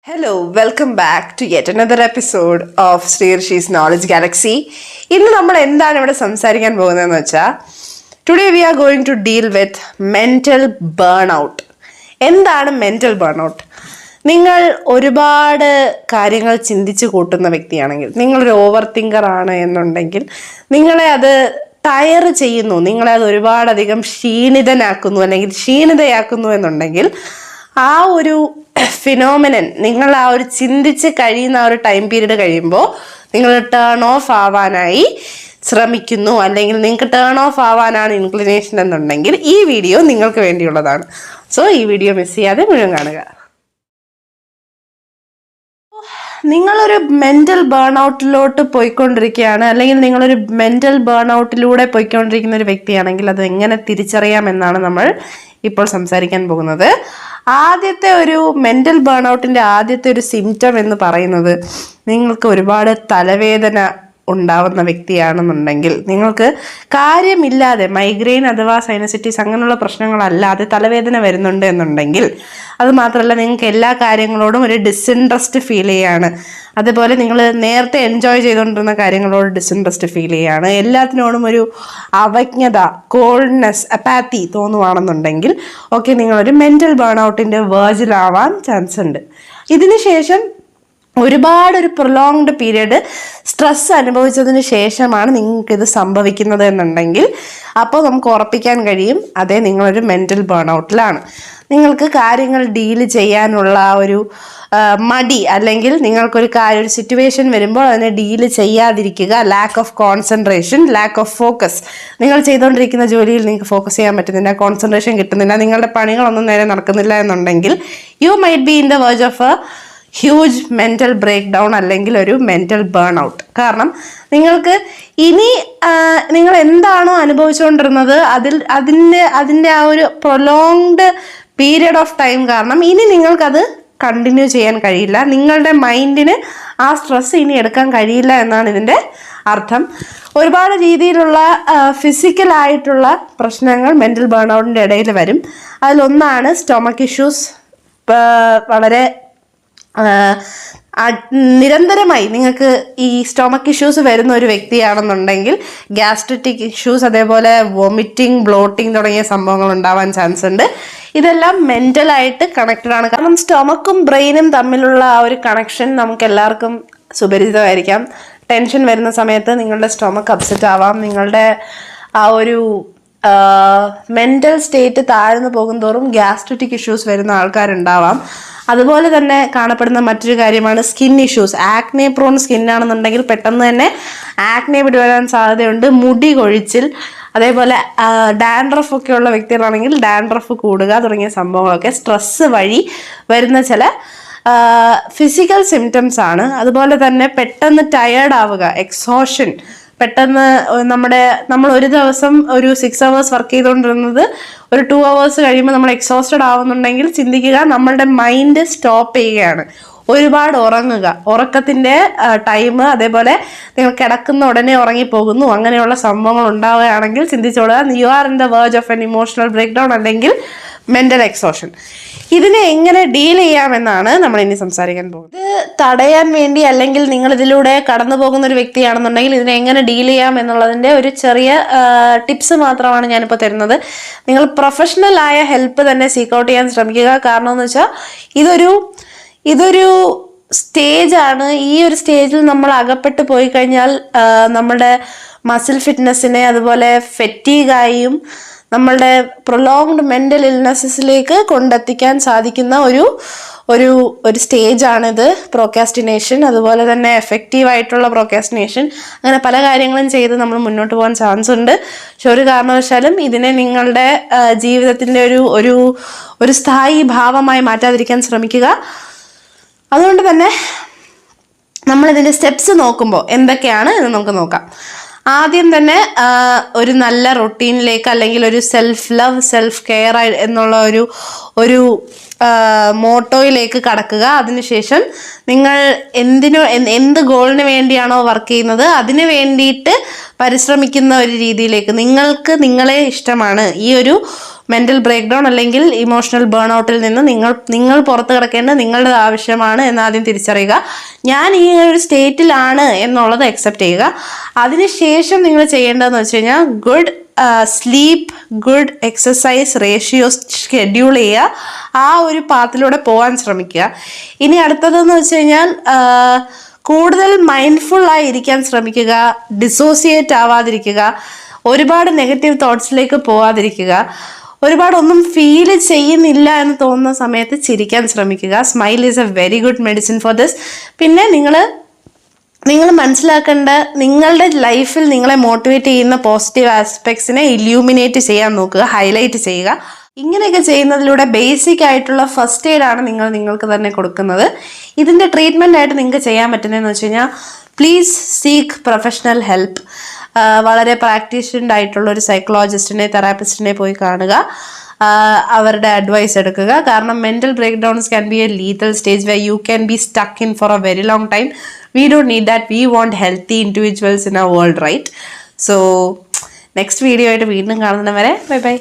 Hello, welcome back to yet another episode of Sri's Knowledge Galaxy. ഇന്ന് നമ്മൾ എന്താണ് ഇവിടെ സംസാരിക്കാൻ പോകുന്നതെന്ന് വെച്ചാൽ today we are going to deal with mental burn out. എന്താണ് മെന്റൽ ബേൺ ഔട്ട്? നിങ്ങൾ ഒരുപാട് കാര്യങ്ങൾ ചിന്തിച്ച് കൂട്ടുന്ന വ്യക്തിയാണെങ്കിൽ, നിങ്ങളൊരു ഓവർ തിങ്കർ ആണ് എന്നുണ്ടെങ്കിൽ, നിങ്ങളെ അത് ടയർ ചെയ്യുന്നു, നിങ്ങളെ അത് ഒരുപാടധികം ക്ഷീണിതനാക്കുന്നു അല്ലെങ്കിൽ ക്ഷീണിതയാക്കുന്നു എന്നുണ്ടെങ്കിൽ, ആ ഒരു ഫിനോമിനൻ നിങ്ങൾ ആ ഒരു ചിന്തിച്ച് കഴിയുന്ന ആ ഒരു ടൈം പീരീഡ് കഴിയുമ്പോൾ നിങ്ങൾ ടേൺ ഓഫ് ആവാനായി ശ്രമിക്കുന്നു, അല്ലെങ്കിൽ നിങ്ങൾക്ക് ടേൺ ഓഫ് ആവാനാണ് ഇൻക്ലിനേഷൻ എന്നുണ്ടെങ്കിൽ ഈ വീഡിയോ നിങ്ങൾക്ക് വേണ്ടിയുള്ളതാണ്. സോ ഈ വീഡിയോ മിസ് ചെയ്യാതെ മുഴുവൻ കാണുക. നിങ്ങളൊരു മെന്റൽ ബേൺ ഔട്ടിലോട്ട് പോയിക്കൊണ്ടിരിക്കുകയാണ്, അല്ലെങ്കിൽ നിങ്ങളൊരു മെന്റൽ ബേൺ ഔട്ടിലൂടെ പോയിക്കൊണ്ടിരിക്കുന്ന ഒരു വ്യക്തിയാണെങ്കിൽ അത് എങ്ങനെ തിരിച്ചറിയാമെന്നാണ് നമ്മൾ ഇപ്പോൾ സംസാരിക്കാൻ പോകുന്നത്. ആദ്യത്തെ ഒരു മെന്റൽ ബേൺ ഔട്ടിന്റെ ആദ്യത്തെ ഒരു സിംറ്റം എന്ന് പറയുന്നത്, നിങ്ങൾക്ക് ഒരുപാട് തലവേദന ഉണ്ടാവുന്ന വ്യക്തിയാണെന്നുണ്ടെങ്കിൽ, നിങ്ങൾക്ക് കാര്യമില്ലാതെ മൈഗ്രെയിൻ അഥവാ സൈനസൈറ്റിസ് അങ്ങനെയുള്ള പ്രശ്നങ്ങളല്ലാതെ തലവേദന വരുന്നുണ്ട് എന്നുണ്ടെങ്കിൽ, അത് മാത്രമല്ല നിങ്ങൾക്ക് എല്ലാ കാര്യങ്ങളോടും ഒരു ഡിസ്ഇൻട്രസ്റ്റ് ഫീൽ ചെയ്യാണ്, അതുപോലെ നിങ്ങൾ നേരത്തെ എൻജോയ് ചെയ്തുകൊണ്ടിരുന്ന കാര്യങ്ങളോട് ഡിസ്ഇൻട്രസ്റ്റ് ഫീൽ ചെയ്യാണ്, എല്ലാത്തിനോടും ഒരു അവജ്ഞത, കോൾഡ്നെസ്, അപ്പാത്തി തോന്നുവാണെന്നുണ്ടെങ്കിൽ ഓക്കെ, നിങ്ങളൊരു മെന്റൽ ബേൺ ഔട്ടിന്റെ വേർജിലാവാൻ ചാൻസ് ഉണ്ട്. ഇതിനുശേഷം ഒരു പ്രൊലോങ്ഡ് പീരീഡ് സ്ട്രെസ് അനുഭവിച്ചതിന് ശേഷമാണ് നിങ്ങൾക്കിത് സംഭവിക്കുന്നത് എന്നുണ്ടെങ്കിൽ, അപ്പോൾ നമുക്ക് ഉറപ്പിക്കാൻ കഴിയും അതെ, നിങ്ങളൊരു മെന്റൽ ബേൺ ഔട്ടിലാണ്. നിങ്ങൾക്ക് കാര്യങ്ങൾ ഡീൽ ചെയ്യാനുള്ള ഒരു മടി, അല്ലെങ്കിൽ നിങ്ങൾക്കൊരു ഒരു സിറ്റുവേഷൻ വരുമ്പോൾ അതിനെ ഡീല് ചെയ്യാതിരിക്കുക, lack of concentration, lack of focus. നിങ്ങൾ ചെയ്തുകൊണ്ടിരിക്കുന്ന ജോലിയിൽ നിങ്ങൾക്ക് ഫോക്കസ് ചെയ്യാൻ പറ്റുന്നില്ല, കോൺസെൻട്രേഷൻ കിട്ടുന്നില്ല, നിങ്ങളുടെ പണികളൊന്നും നേരെ നടക്കുന്നില്ല എന്നുണ്ടെങ്കിൽ you might be in the verge of a huge mental break down, അല്ലെങ്കിൽ ഒരു മെന്റൽ ബേൺ ഔട്ട്. കാരണം നിങ്ങൾക്ക് ഇനി നിങ്ങൾ എന്താണോ അനുഭവിച്ചുകൊണ്ടിരുന്നത് അതിൻ്റെ ആ ഒരു പ്രൊലോങ്ഡ് പീരിയഡ് ഓഫ് ടൈം കാരണം ഇനി നിങ്ങൾക്കത് കണ്ടിന്യൂ ചെയ്യാൻ കഴിയില്ല, നിങ്ങളുടെ മൈൻഡിന് ആ സ്ട്രെസ് ഇനി എടുക്കാൻ കഴിയില്ല എന്നാണ് ഇതിൻ്റെ അർത്ഥം. ഒരുപാട് രീതിയിലുള്ള ഫിസിക്കലായിട്ടുള്ള പ്രശ്നങ്ങൾ മെന്റൽ ബേൺ ഔട്ടിൻ്റെ ഇടയിൽ വരും. അതിലൊന്നാണ് സ്റ്റൊമക്ക് ഇഷ്യൂസ്. വളരെ നിരന്തരമായി നിങ്ങൾക്ക് ഈ സ്റ്റൊമക്ക് ഇഷ്യൂസ് വരുന്ന ഒരു വ്യക്തിയാണെന്നുണ്ടെങ്കിൽ ഗ്യാസ്ട്രിറ്റിക് ഇഷ്യൂസ്, അതേപോലെ വോമിറ്റിംഗ്, ബ്ലോട്ടിംഗ് തുടങ്ങിയ സംഭവങ്ങൾ ഉണ്ടാവാൻ ചാൻസ് ഉണ്ട്. ഇതെല്ലാം മെന്റലായിട്ട് കണക്റ്റഡ് ആണ്. കാരണം സ്റ്റൊമക്കും ബ്രെയിനും തമ്മിലുള്ള ആ ഒരു കണക്ഷൻ നമുക്ക് എല്ലാവർക്കും സുപരിചിതമായിരിക്കാം. ടെൻഷൻ വരുന്ന സമയത്ത് നിങ്ങളുടെ സ്റ്റൊമക്ക് അപ്സെറ്റ് ആവാം, നിങ്ങളുടെ ആ ഒരു മെന്റൽ സ്റ്റേറ്റ് താഴ്ന്നു പോകുന്തോറും ഗ്യാസ്ട്രിറ്റിക് ഇഷ്യൂസ് വരുന്ന ആൾക്കാരുണ്ടാവാം. അതുപോലെ തന്നെ കാണപ്പെടുന്ന മറ്റൊരു കാര്യമാണ് സ്കിൻ ഇഷ്യൂസ്. ആക്നെ പ്രോൺ സ്കിന്നാണെന്നുണ്ടെങ്കിൽ പെട്ടെന്ന് തന്നെ ആക്നെ പിടിവരാൻ സാധ്യതയുണ്ട്. മുടി കൊഴിച്ചിൽ, അതേപോലെ ഡാൻഡ്രഫ് ഒക്കെ ഉള്ള വ്യക്തികളാണെങ്കിൽ ഡാൻഡ്രഫ് കൂടുക തുടങ്ങിയ സംഭവങ്ങളൊക്കെ സ്ട്രെസ് വഴി വരുന്ന ചില ഫിസിക്കൽ സിംറ്റംസ് ആണ്. അതുപോലെ തന്നെ പെട്ടെന്ന് ടയേർഡ് ആവുക, എക്സോഷൻ. പെട്ടെന്ന് നമ്മൾ ഒരു ദിവസം ഒരു 6 hours വർക്ക് ചെയ്തുകൊണ്ടിരുന്നത് ഒരു 2 hours കഴിയുമ്പോൾ നമ്മൾ എക്സോസ്റ്റഡ് ആവുന്നുണ്ടെങ്കിൽ ചിന്തിക്കുക, നമ്മളുടെ മൈൻഡ് സ്റ്റോപ്പ് ചെയ്യുകയാണ്. ഒരുപാട് ഉറങ്ങുക, ഉറക്കത്തിൻ്റെ ടൈം, അതേപോലെ നിങ്ങൾ കിടക്കുന്ന ഉടനെ ഉറങ്ങിപ്പോകുന്നു, അങ്ങനെയുള്ള സംഭവങ്ങൾ ഉണ്ടാവുകയാണെങ്കിൽ ചിന്തിച്ചോളുക, you are in the verge of an emotional break down അല്ലെങ്കിൽ മെന്റൽ എക്സോഷൻ. ഇതിനെ എങ്ങനെ ഡീൽ ചെയ്യാമെന്നാണ് നമ്മൾ ഇനി സംസാരിക്കാൻ പോകുന്നത്. ഇത് തടയാൻ വേണ്ടി, അല്ലെങ്കിൽ നിങ്ങൾ ഇതിലൂടെ കടന്നു പോകുന്ന ഒരു വ്യക്തിയാണെന്നുണ്ടെങ്കിൽ ഇതിനെ എങ്ങനെ ഡീൽ ചെയ്യാം എന്നുള്ളതിൻ്റെ ഒരു ചെറിയ ടിപ്സ് മാത്രമാണ് ഞാനിപ്പോൾ തരുന്നത്. നിങ്ങൾ പ്രൊഫഷണൽ ആയ ഹെൽപ്പ് തന്നെ സീക്ക് ഔട്ട് ചെയ്യാൻ ശ്രമിക്കുക. കാരണം എന്ന് വെച്ചാൽ ഇതൊരു സ്റ്റേജാണ്. ഈ ഒരു സ്റ്റേജിൽ നമ്മൾ അകപ്പെട്ട് പോയി കഴിഞ്ഞാൽ നമ്മുടെ മസിൽ ഫിറ്റ്നസ്സിനെ, അതുപോലെ ഫെറ്റീഗായും നമ്മളുടെ പ്രൊലോങ്ഡ് മെന്റൽ ഇൽനെസ്സിലേക്ക് കൊണ്ടെത്തിക്കാൻ സാധിക്കുന്ന ഒരു സ്റ്റേജാണിത്, പ്രോക്കാസ്റ്റിനേഷൻ. അതുപോലെ തന്നെ എഫക്റ്റീവ് ആയിട്ടുള്ള പ്രോക്കാസ്റ്റിനേഷൻ. അങ്ങനെ പല കാര്യങ്ങളും ചെയ്ത് നമ്മൾ മുന്നോട്ട് പോകാൻ ചാൻസ് ഉണ്ട്. പക്ഷെ ഒരു കാരണവശാലും ഇതിനെ നിങ്ങളുടെ ജീവിതത്തിൻ്റെ ഒരു സ്ഥായി ഭാവമായി മാറ്റാതിരിക്കാൻ ശ്രമിക്കുക. അതുകൊണ്ട് തന്നെ നമ്മളിതിൻ്റെ സ്റ്റെപ്സ് നോക്കുമ്പോൾ എന്തൊക്കെയാണ് എന്ന് നമുക്ക് നോക്കാം. ആദ്യം തന്നെ ഒരു നല്ല റൊട്ടീനിലേക്ക്, അല്ലെങ്കിൽ ഒരു സെൽഫ് ലവ്, സെൽഫ് കെയർ എന്നുള്ള ഒരു മോട്ടോയിലേക്ക് കടക്കുക. അതിനുശേഷം നിങ്ങൾ എന്ത് ഗോളിന് വേണ്ടിയാണോ വർക്ക് ചെയ്യുന്നത് അതിന് വേണ്ടിയിട്ട് പരിശ്രമിക്കുന്ന ഒരു രീതിയിലേക്ക്, നിങ്ങൾക്ക് നിങ്ങളെ ഇഷ്ടമാണ്, ഈ ഒരു മെൻ്റൽ ബ്രേക്ക് ഡൗൺ അല്ലെങ്കിൽ ഇമോഷണൽ ബേൺ ഔട്ടിൽ നിന്ന് നിങ്ങൾ പുറത്ത് കിടക്കേണ്ടത് നിങ്ങളുടെ ആവശ്യമാണ് എന്ന് ആദ്യം തിരിച്ചറിയുക. ഞാൻ ഈ ഒരു സ്റ്റേറ്റിലാണ് എന്നുള്ളത് അക്സെപ്റ്റ് ചെയ്യുക. അതിനുശേഷം നിങ്ങൾ ചെയ്യേണ്ടതെന്ന് വെച്ച് കഴിഞ്ഞാൽ good sleep, good exercise ratios schedule ചെയ്യുക. ആ ഒരു പാത്തിലൂടെ പോകാൻ ശ്രമിക്കുക. ഇനി അടുത്തതെന്ന് വെച്ച് കഴിഞ്ഞാൽ കൂടുതൽ മൈൻഡ്ഫുള്ളായി ഇരിക്കാൻ ശ്രമിക്കുക. ഡിസോസിയേറ്റ് ആവാതിരിക്കുക. ഒരുപാട് നെഗറ്റീവ് തോട്ട്സിലേക്ക് പോവാതിരിക്കുക. ഒരുപാടൊന്നും ഫീൽ ചെയ്യുന്നില്ല എന്ന് തോന്നുന്ന സമയത്ത് ചിരിക്കാൻ ശ്രമിക്കുക. Smile is A very good medicine for this. പിന്നെ നിങ്ങൾ മനസ്സിലാക്കേണ്ട, നിങ്ങളുടെ ലൈഫിൽ നിങ്ങളെ മോട്ടിവേറ്റ് ചെയ്യുന്ന പോസിറ്റീവ് ആസ്പെക്ട്സിനെ ഇല്യൂമിനേറ്റ് ചെയ്യാൻ നോക്കുക, ഹൈലൈറ്റ് ചെയ്യുക. ഇങ്ങനെയൊക്കെ ചെയ്യുന്നതിലൂടെ ബേസിക് ആയിട്ടുള്ള ഫസ്റ്റ് എയ്ഡ് ആണ് നിങ്ങൾക്ക് തന്നെ കൊടുക്കുന്നത്. ഇതിൻ്റെ ട്രീറ്റ്മെൻ്റ് ആയിട്ട് നിങ്ങൾക്ക് ചെയ്യാൻ പറ്റുന്നതെന്ന് വെച്ച് കഴിഞ്ഞാൽ പ്ലീസ് സീക്ക് പ്രൊഫഷണൽ ഹെൽപ്പ്. വളരെ പ്രാക്ടീഷൻഡ് ആയിട്ടുള്ള ഒരു സൈക്കോളജിസ്റ്റിനെ, തെറാപ്പിസ്റ്റിനെ പോയി കാണുക. അവരുടെ അഡ്വൈസ് എടുക്കുക. കാരണം mental break downs can be a lethal stage where you can be stuck in for a very long time. We don't need that. We want healthy individuals in our world, right? So next video ആയിട്ട് വീണ്ടും കാണുന്നവരെ bye bye.